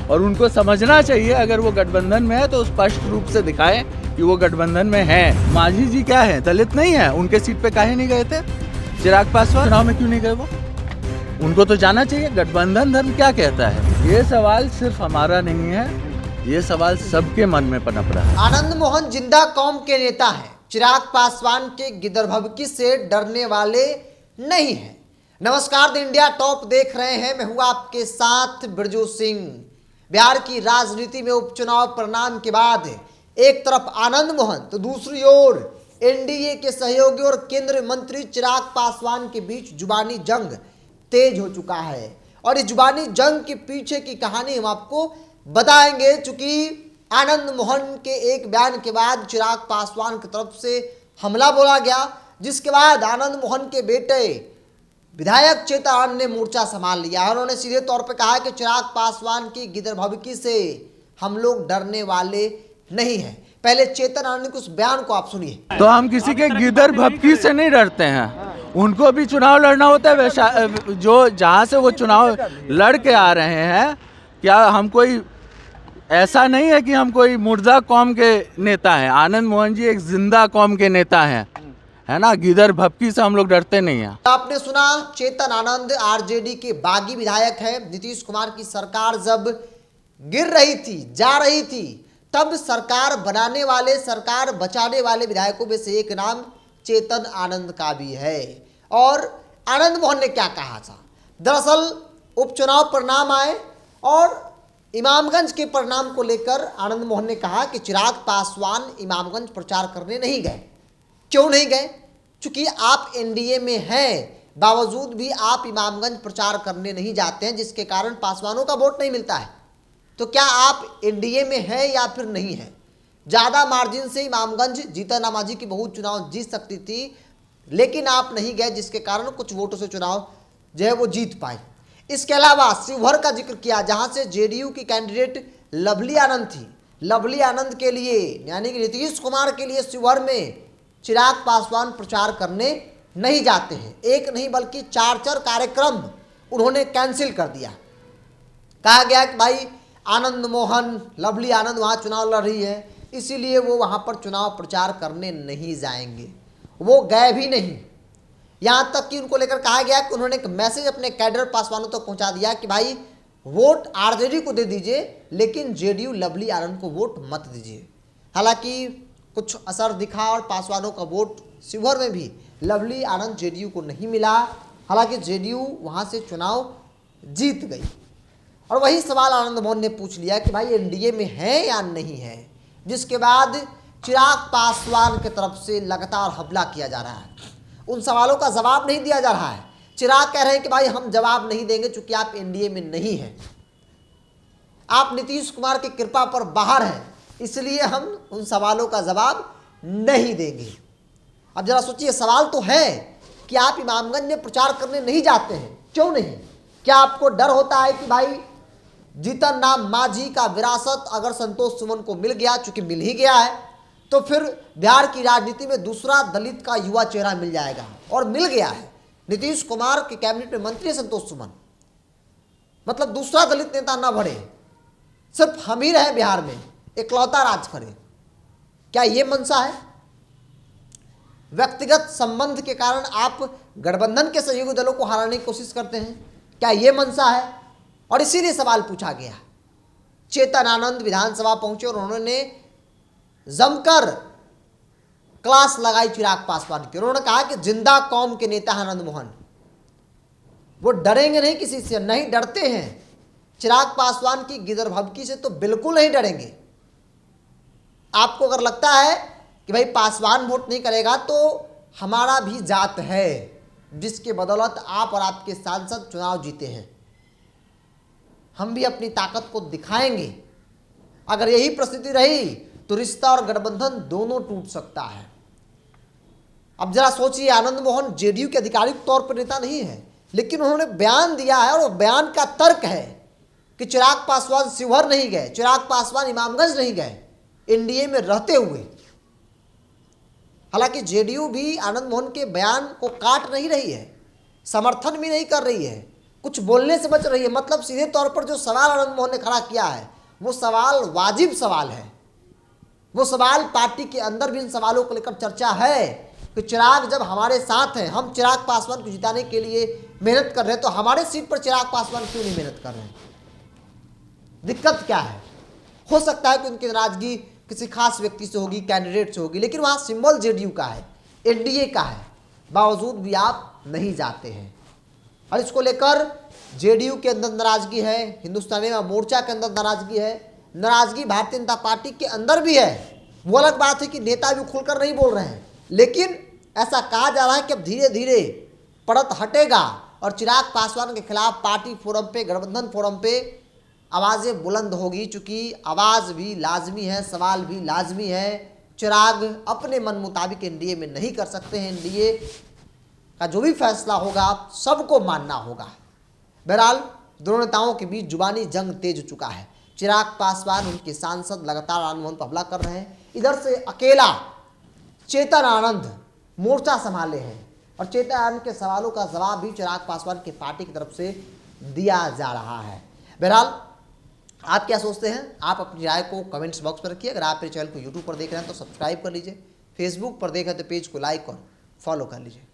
और उनको समझना चाहिए, अगर वो गठबंधन में है तो स्पष्ट रूप से दिखाएं कि वो गठबंधन में है। मांझी जी क्या है, दलित नहीं है? उनके सीट पे काहे नहीं गए थे? चिराग पासवान चुनाव में क्यों नहीं गए वो? उनको तो जाना चाहिए। गठबंधन धर्म क्या कहता है? ये सवाल सिर्फ हमारा नहीं है, ये सवाल सबके मन में पनप रहा है। आनंद मोहन जिंदा कौम के नेता हैं। चिराग पासवान के गिदरभबकी से डरने वाले नहीं हैं। नमस्कार, द इंडिया टॉप देख रहे हैं, मैं हूं आपके साथ बिरजू सिंह। बिहार की राजनीति में उपचुनाव परिणाम के बाद एक तरफ आनंद मोहन तो दूसरी ओर एनडीए के सहयोगी और केंद्रीय मंत्री चिराग पासवान के बीच जुबानी जंग तेज हो चुका है। और इस जुबानी जंग के पीछे की कहानी हम आपको बताएंगे। चूंकि आनंद मोहन के एक बयान के बाद चिराग पासवान की तरफ से हमला बोला गया, जिसके बाद आनंद मोहन के बेटे विधायक चेतन आनंद ने मोर्चा संभाल लिया। उन्होंने सीधे तौर पर कहा कि चिराग पासवान की गिदरभबकी से हम लोग डरने वाले नहीं हैं। पहले चेतन आनंद के उस बयान को आप सुनिए। तो हम किसी के गिदरभबकी से नहीं डरते हैं। उनको भी चुनाव लड़ना होता है, जो जहाँ से वो चुनाव लड़ के आ रहे हैं। क्या हम कोई ऐसा नहीं है कि हम कोई मुर्दा कौम के नेता हैं। आनंद मोहन जी एक जिंदा कौम के नेता हैं, है ना। गिदरभबकी से हम लोग डरते नहीं हैं। आपने सुना, चेतन आनंद आरजेडी के बागी विधायक हैं। नीतीश कुमार की सरकार जब गिर रही थी, जा रही थी, तब सरकार बनाने वाले, सरकार बचाने वाले विधायकों में से एक नाम चेतन आनंद का भी है। और आनंद मोहन ने क्या कहा था? दरअसल उपचुनाव परिणाम आए और इमामगंज के परिणाम को लेकर आनंद मोहन ने कहा कि चिराग पासवान इमामगंज प्रचार करने नहीं गए। क्यों नहीं गए? क्योंकि आप एनडीए में हैं, बावजूद भी आप इमामगंज प्रचार करने नहीं जाते हैं, जिसके कारण पासवानों का वोट नहीं मिलता है। तो क्या आप एनडीए में हैं या फिर नहीं हैं? ज़्यादा मार्जिन से इमामगंज जीतन राम मांझी की बहुत चुनाव जीत सकती थी, लेकिन आप नहीं गए, जिसके कारण कुछ वोटों से चुनाव जो है वो जीत पाए। इसके अलावा शिवहर का जिक्र किया, जहां से जेडीयू की कैंडिडेट लवली आनंद थी। लवली आनंद के लिए, यानी कि नीतीश कुमार के लिए शिवहर में चिराग पासवान प्रचार करने नहीं जाते हैं। एक नहीं बल्कि 4 कार्यक्रम उन्होंने कैंसिल कर दिया। कहा गया कि भाई आनंद मोहन, लवली आनंद वहाँ चुनाव लड़ रही है, इसीलिए वो वहाँ पर चुनाव प्रचार करने नहीं जाएंगे। वो गए भी नहीं। यहाँ तक कि उनको लेकर कहा गया कि उन्होंने एक मैसेज अपने कैडर पासवानों तक पहुँचा दिया कि भाई वोट आरजेडी को दे दीजिए, लेकिन जेडीयू लवली आनंद को वोट मत दीजिए। हालांकि कुछ असर दिखा और पासवानों का वोट शिवहर में भी लवली आनंद जेडीयू को नहीं मिला। हालांकि जेडीयू वहां से चुनाव जीत गई। और वही सवाल आनंद मोहन ने पूछ लिया कि भाई एनडीए में है या नहीं है, जिसके बाद चिराग पासवान की तरफ से लगातार हमला किया जा रहा है। उन सवालों का जवाब नहीं दिया जा रहा है। चिराग कह रहे हैं कि भाई हम जवाब नहीं देंगे क्योंकि आप एनडीए में नहीं हैं, आप नीतीश कुमार की कृपा पर बाहर हैं, इसलिए हम उन सवालों का जवाब नहीं देंगे। अब जरा सोचिए, सवाल तो है कि आप इमामगंज में प्रचार करने नहीं जाते हैं, क्यों नहीं? क्या आपको डर होता है कि भाई जीतन राम मांझी का विरासत अगर संतोष सुमन को मिल गया, चूंकि मिल ही गया है, तो फिर बिहार की राजनीति में दूसरा दलित का युवा चेहरा मिल जाएगा, और मिल गया है। नीतीश कुमार के कैबिनेट में मंत्री संतोष सुमन, मतलब दूसरा दलित नेता ना बढ़े, सिर्फ हम ही रहे बिहार में, इकलौता राज करे। क्या ये मंशा है? व्यक्तिगत संबंध के कारण आप गठबंधन के सहयोगी दलों को हराने की कोशिश करते हैं, क्या ये मंशा है? और इसीलिए सवाल पूछा गया। चेतन आनंद विधानसभा पहुंचे और उन्होंने जमकर क्लास लगाई चिराग पासवान की। उन्होंने कहा कि जिंदा कौम के नेता आनंद मोहन, वो डरेंगे नहीं किसी से, नहीं डरते हैं। चिराग पासवान की गिदरभबकी से तो बिल्कुल नहीं डरेंगे। आपको अगर लगता है कि भाई पासवान वोट नहीं करेगा, तो हमारा भी जात है जिसके बदौलत आप और आपके सांसद चुनाव जीते हैं, हम भी अपनी ताकत को दिखाएंगे। अगर यही परिस्थिति रही तो रिश्ता और गठबंधन दोनों टूट सकता है। अब जरा सोचिए, आनंद मोहन जेडीयू के आधिकारिक तौर पर नेता नहीं है, लेकिन उन्होंने बयान दिया है, और वो बयान का तर्क है कि चिराग पासवान शिवहर नहीं गए, चिराग पासवान इमामगंज नहीं गए, एनडीए में रहते हुए। हालांकि जेडीयू भी आनंद मोहन के बयान को काट नहीं रही है, समर्थन भी नहीं कर रही है, कुछ बोलने से बच रही है। मतलब सीधे तौर पर जो सवाल आनंद मोहन ने खड़ा किया है वो सवाल वाजिब सवाल है। वो सवाल पार्टी के अंदर भी इन सवालों को लेकर चर्चा है कि चिराग जब हमारे साथ हैं, हम चिराग पासवान को जिताने के लिए मेहनत कर रहे हैं, तो हमारे सीट पर चिराग पासवान क्यों नहीं मेहनत कर रहे हैं? दिक्कत क्या है? हो सकता है कि उनकी नाराजगी किसी खास व्यक्ति से होगी, कैंडिडेट से होगी, लेकिन वहां सिंबल जेडीयू का है, एनडीए का है, बावजूद भी आप नहीं जाते हैं। और इसको लेकर जेडीयू के अंदर नाराजगी है, हिंदुस्तानी मोर्चा के अंदर नाराजगी है, नाराजगी भारतीय जनता पार्टी के अंदर भी है। वो अलग बात है कि नेता भी खुलकर नहीं बोल रहे हैं, लेकिन ऐसा कहा जा रहा है कि अब धीरे धीरे पड़त हटेगा और चिराग पासवान के खिलाफ पार्टी फोरम पे, गठबंधन फोरम पे आवाज़ें बुलंद होगी। चूंकि आवाज़ भी लाजमी है, सवाल भी लाजमी है। चिराग अपने मन मुताबिक एनडीए में नहीं कर सकते हैं। एनडीए का जो भी फैसला होगा सबको मानना होगा। बहरहाल दोनों नेताओं के बीच जुबानी जंग तेज हो चुका है। चिराग पासवान, उनके सांसद लगातार आनंद मोहन पर हमला कर रहे हैं। इधर से अकेला चेतन आनंद मोर्चा संभाले हैं और चेतन आनंद के सवालों का जवाब भी चिराग पासवान की पार्टी की तरफ से दिया जा रहा है। बहरहाल आप क्या सोचते हैं? आप अपनी राय को कमेंट्स बॉक्स में रखिए। अगर आप मेरे चैनल को यूट्यूब पर देख रहे हैं तो सब्सक्राइब कर लीजिए, फेसबुक पर देख रहे हैं तो पेज को लाइक और फॉलो कर लीजिए।